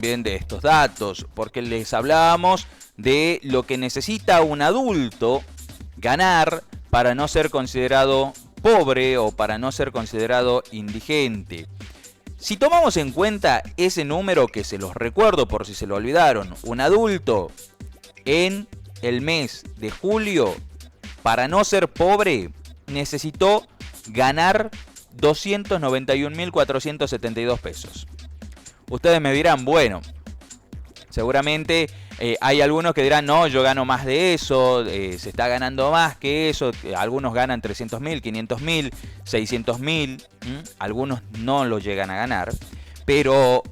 bien de estos datos, porque les hablábamos de lo que necesita un adulto ganar para no ser considerado pobre o para no ser considerado indigente. Si tomamos en cuenta ese número que se los recuerdo por si se lo olvidaron, un adulto en el mes de julio, para no ser pobre, necesitó ganar 291.472 pesos. Ustedes me dirán, bueno, seguramente hay algunos que dirán, no, yo gano más de eso, se está ganando más que eso. Algunos ganan 300.000, 500.000, 600.000, algunos no lo llegan a ganar. Pero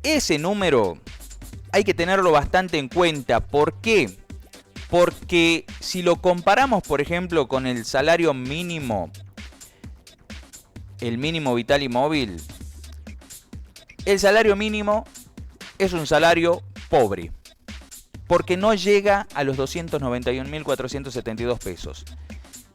ese número hay que tenerlo bastante en cuenta. ¿Por qué? Porque si lo comparamos, por ejemplo, con el salario mínimo, el mínimo vital y móvil, el salario mínimo es un salario pobre, porque no llega a los 291.472 pesos.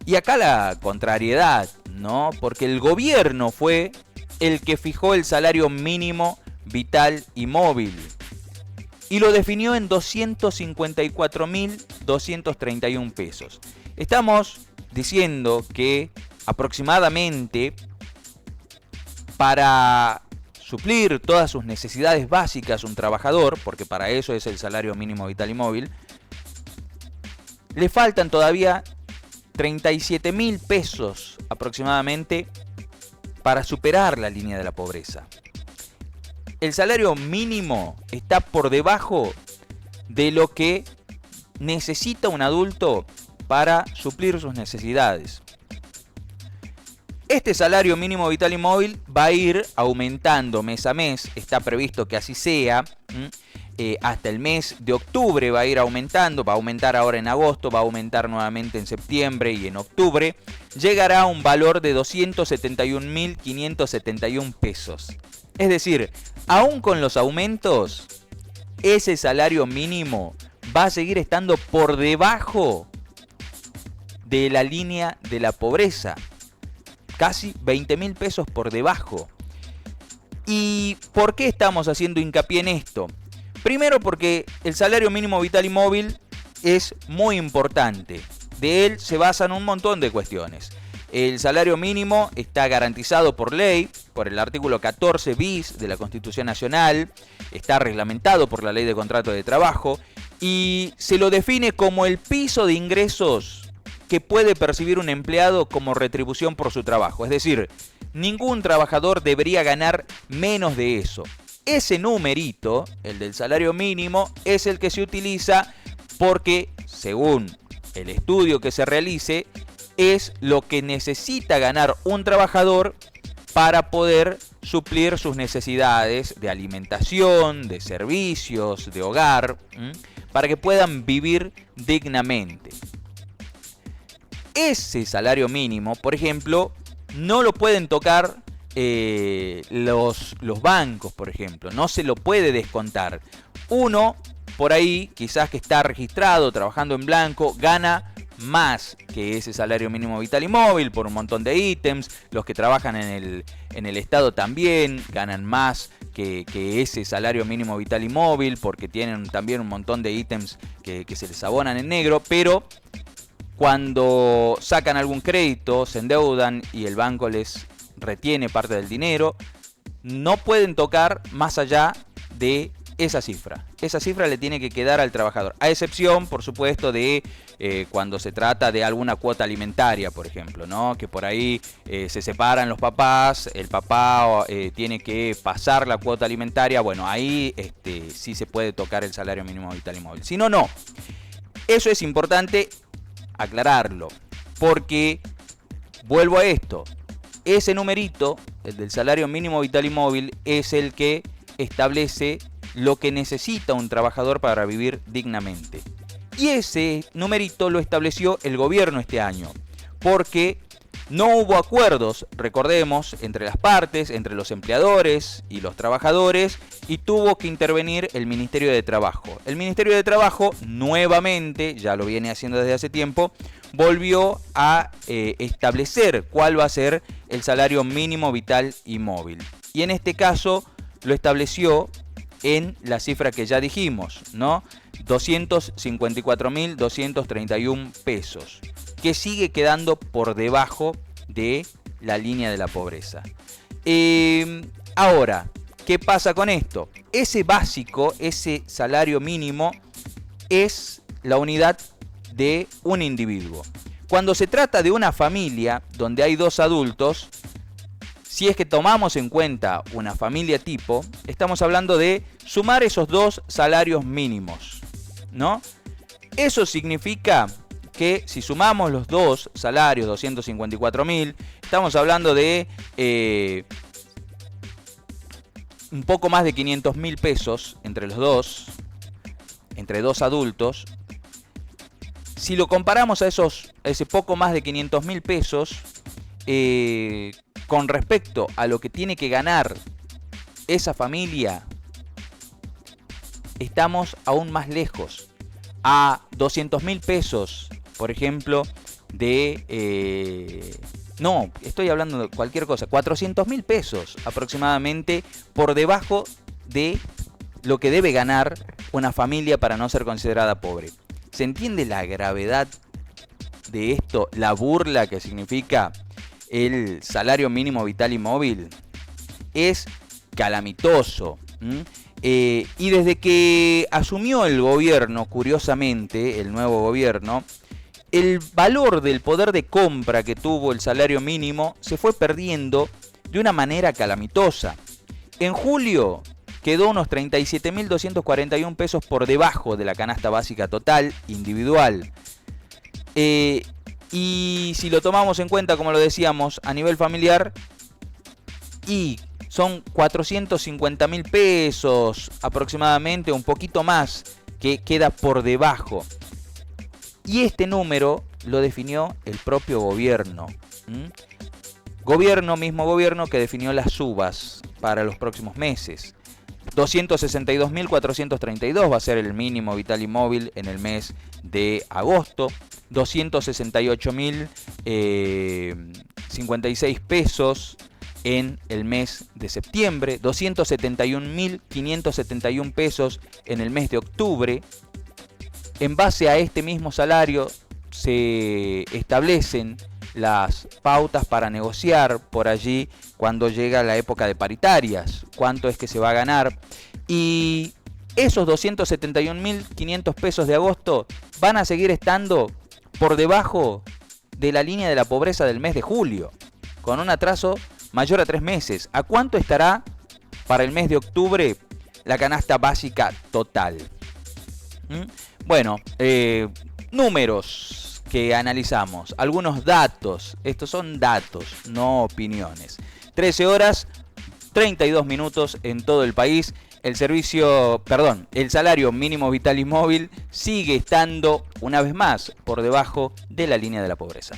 Y acá la contrariedad, ¿no? Porque el gobierno fue el que fijó el salario mínimo vital y móvil y lo definió en 254.231 pesos. Estamos diciendo que aproximadamente para suplir todas sus necesidades básicas un trabajador, porque para eso es el salario mínimo vital y móvil, le faltan todavía 37.000 pesos aproximadamente para superar la línea de la pobreza. El salario mínimo está por debajo de lo que necesita un adulto para suplir sus necesidades. Este salario mínimo vital y móvil va a ir aumentando mes a mes, está previsto que así sea, hasta el mes de octubre va a ir aumentando, va a aumentar ahora en agosto, va a aumentar nuevamente en septiembre y en octubre, llegará a un valor de 271.571 pesos. Es decir, aún con los aumentos, ese salario mínimo va a seguir estando por debajo de la línea de la pobreza. Casi 20.000 pesos por debajo. ¿Y por qué estamos haciendo hincapié en esto? Primero porque el salario mínimo vital y móvil es muy importante. De él se basan un montón de cuestiones. El salario mínimo está garantizado por ley, por el artículo 14 bis de la Constitución Nacional, está reglamentado por la Ley de Contrato de Trabajo y se lo define como el piso de ingresos que puede percibir un empleado como retribución por su trabajo. Es decir, ningún trabajador debería ganar menos de eso. Ese numerito, el del salario mínimo, es el que se utiliza porque, según el estudio que se realice, es lo que necesita ganar un trabajador para poder suplir sus necesidades de alimentación, de servicios, de hogar, para que puedan vivir dignamente. Ese salario mínimo, por ejemplo, no lo pueden tocar los bancos, por ejemplo. No se lo puede descontar. Uno, por ahí, quizás que está registrado, trabajando en blanco, gana más que ese salario mínimo vital y móvil por un montón de ítems. Los que trabajan en el Estado también ganan más que ese salario mínimo vital y móvil porque tienen también un montón de ítems que se les abonan en negro, pero cuando sacan algún crédito, se endeudan y el banco les retiene parte del dinero, no pueden tocar más allá de esa cifra. Esa cifra le tiene que quedar al trabajador, a excepción, por supuesto, de cuando se trata de alguna cuota alimentaria, por ejemplo, ¿no? Que por ahí se separan los papás, el papá tiene que pasar la cuota alimentaria, bueno, ahí sí se puede tocar el salario mínimo vital y móvil. Si no, no. Eso es importante aclararlo, porque vuelvo a esto, ese numerito, el del salario mínimo vital y móvil, es el que establece lo que necesita un trabajador para vivir dignamente. Y ese numerito lo estableció el gobierno este año, porque no hubo acuerdos, recordemos, entre las partes, entre los empleadores y los trabajadores, y tuvo que intervenir el Ministerio de Trabajo. El Ministerio de Trabajo, nuevamente, ya lo viene haciendo desde hace tiempo, volvió a establecer cuál va a ser el salario mínimo vital y móvil. Y en este caso lo estableció en la cifra que ya dijimos, ¿no? 254.231 pesos, que sigue quedando por debajo de la línea de la pobreza. Ahora, ¿qué pasa con esto? Ese básico, ese salario mínimo, es la unidad de un individuo. Cuando se trata de una familia donde hay 2 adultos, si es que tomamos en cuenta una familia tipo, estamos hablando de sumar esos 2 salarios mínimos, ¿no? Eso significa que si sumamos los 2 salarios, 254.000, estamos hablando de un poco más de 500.000 pesos entre los dos, entre 2 adultos. Si lo comparamos a ese poco más de 500.000 pesos, con respecto a lo que tiene que ganar esa familia, estamos aún más lejos. A 200.000 pesos, por ejemplo, no, estoy hablando de cualquier cosa, 400.000 pesos aproximadamente por debajo de lo que debe ganar una familia para no ser considerada pobre. ¿Se entiende la gravedad de esto? La burla que significa el salario mínimo vital y móvil es calamitoso. Y desde que asumió el gobierno, curiosamente, el nuevo gobierno, el valor del poder de compra que tuvo el salario mínimo se fue perdiendo de una manera calamitosa. En julio quedó unos 37.241 pesos por debajo de la canasta básica total individual. Y si lo tomamos en cuenta, como lo decíamos, a nivel familiar, y son 450.000 pesos aproximadamente, un poquito más, que queda por debajo. Y este número lo definió el propio gobierno. Mismo gobierno que definió las subas para los próximos meses. 262.432 va a ser el mínimo vital y móvil en el mes de agosto. 268.056 pesos en el mes de septiembre. 271.571 pesos en el mes de octubre. En base a este mismo salario se establecen las pautas para negociar por allí cuando llega la época de paritarias, cuánto es que se va a ganar. Y esos 271.500 pesos de agosto van a seguir estando por debajo de la línea de la pobreza del mes de julio, con un atraso mayor a 3 meses. ¿A cuánto estará para el mes de octubre la canasta básica total? Bueno, números que analizamos, algunos datos. Estos son datos, no opiniones. 13 horas, 32 minutos en todo el país. El salario mínimo vital y móvil sigue estando una vez más por debajo de la línea de la pobreza.